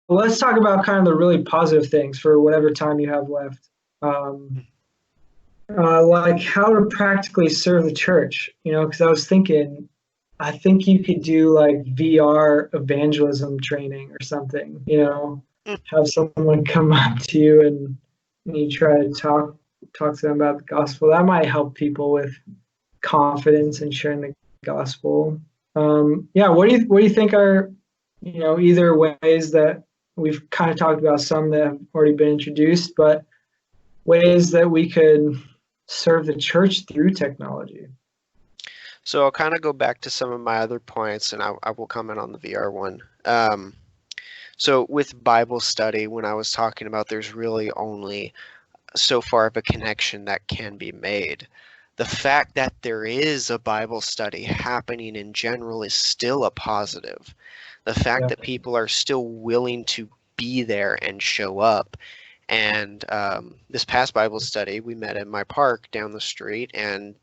let's talk about kind of the really positive things for whatever time you have left. Um, like how to practically serve the church, because I was thinking, I think you could do like VR evangelism training or something, have someone come up to you and you try to talk to them about the gospel. That might help people with confidence in sharing the gospel. Yeah, what do you think are, either ways that we've kind of talked about some that have already been introduced, but ways that we could serve the church through technology? So I'll kind of go back to some of my other points, and I will comment on the VR one. So with Bible study, when I was talking about there's really only so far of a connection that can be made. The fact that there is a Bible study happening in general is still a positive. The fact Yeah. that people are still willing to be there and show up. And this past Bible study, we met in my park down the street, and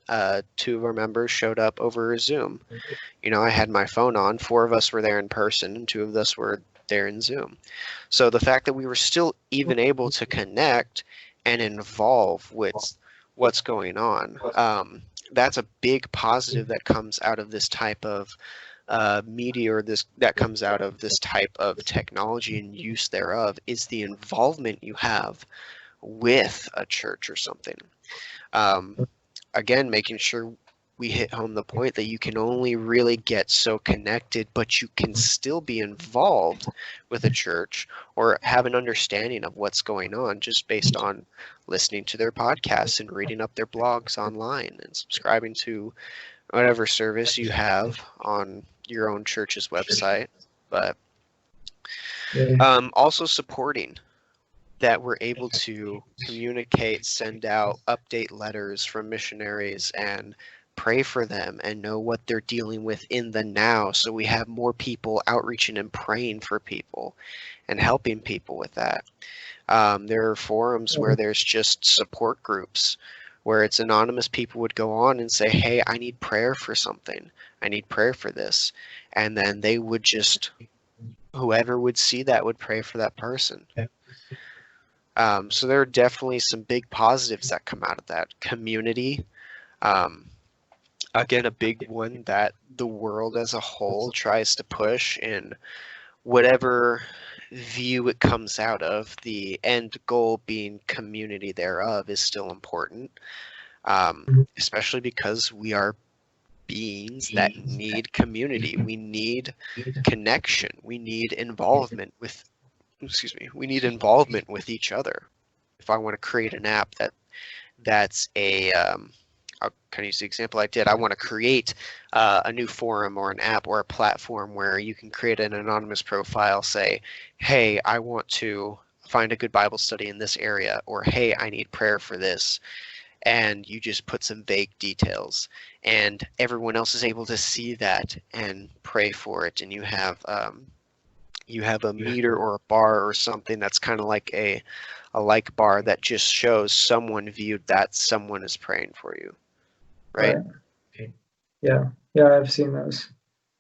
two of our members showed up over Zoom. I had my phone on. Four of us were there in person, and two of us were there in Zoom. So the fact that we were still even able to connect and involve with what's going on, that's a big positive that comes out of this type of media, or this that comes out of this type of technology and use thereof, is the involvement you have with a church or something. Um, Again, making sure we hit home the point that you can only really get so connected, but you can still be involved with a church or have an understanding of what's going on just based on listening to their podcasts and reading up their blogs online and subscribing to whatever service you have on your own church's website. But Yeah. also supporting that we're able to communicate, send out update letters from missionaries and pray for them and know what they're dealing with in the now. So we have more people outreaching and praying for people and helping people with that. There are forums where there's just support groups where it's anonymous. People would go on and say, hey, I need prayer for something. I need prayer for this. And then they would just, whoever would see that would pray for that person. So there are definitely some big positives that come out of that. Community, um, again, a big one that the world as a whole tries to push in whatever view it comes out of. The end goal being community thereof is still important, especially because we are beings that need community. We need connection. We need involvement with we need involvement with each other. If I want to create an app that's I'll kind of use the example I did. I want to create a new forum or an app or a platform where you can create an anonymous profile, say, hey, I want to find a good Bible study in this area, or hey, I need prayer for this. And you just put some vague details, and everyone else is able to see that and pray for it. And you have a meter or a bar or something that's kind of like a like bar that just shows someone viewed that, someone is praying for you, right? Right. Yeah. Yeah, I've seen those.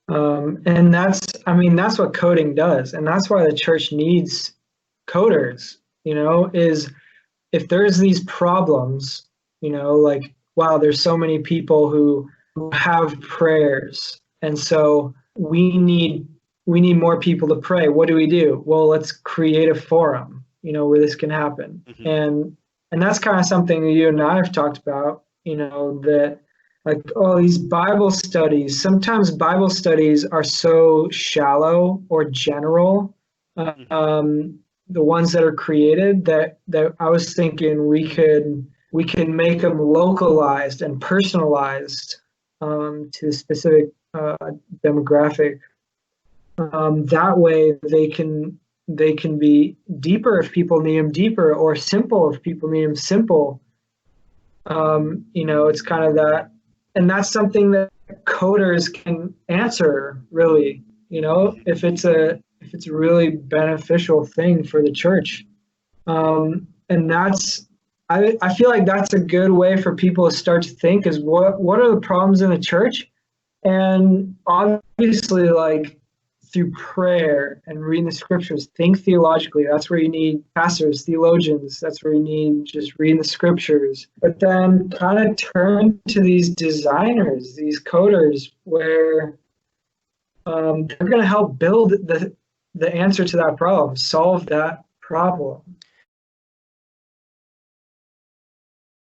And that's what coding does. And that's why the church needs coders, is if there's these problems, like, wow, there's so many people who have prayers. And so we need more people to pray. What do we do? Well, let's create a forum, where this can happen. Mm-hmm. And that's kind of something that you and I have talked about, that like all these Bible studies, sometimes Bible studies are so shallow or general, the ones that are created, that I was thinking we can make them localized and personalized to a specific demographic. That way they can be deeper if people need them deeper, or simple if people need them simple. It's kind of that, and that's something that coders can answer, really. If it's a really beneficial thing for the church, and I feel like that's a good way for people to start to think, is what are the problems in the church, and obviously, like, through prayer and reading the scriptures. Think theologically. That's where you need pastors, theologians. That's where you need just reading the scriptures. But then kind of turn to these designers, these coders, where they're going to help build the answer to that problem, solve that problem.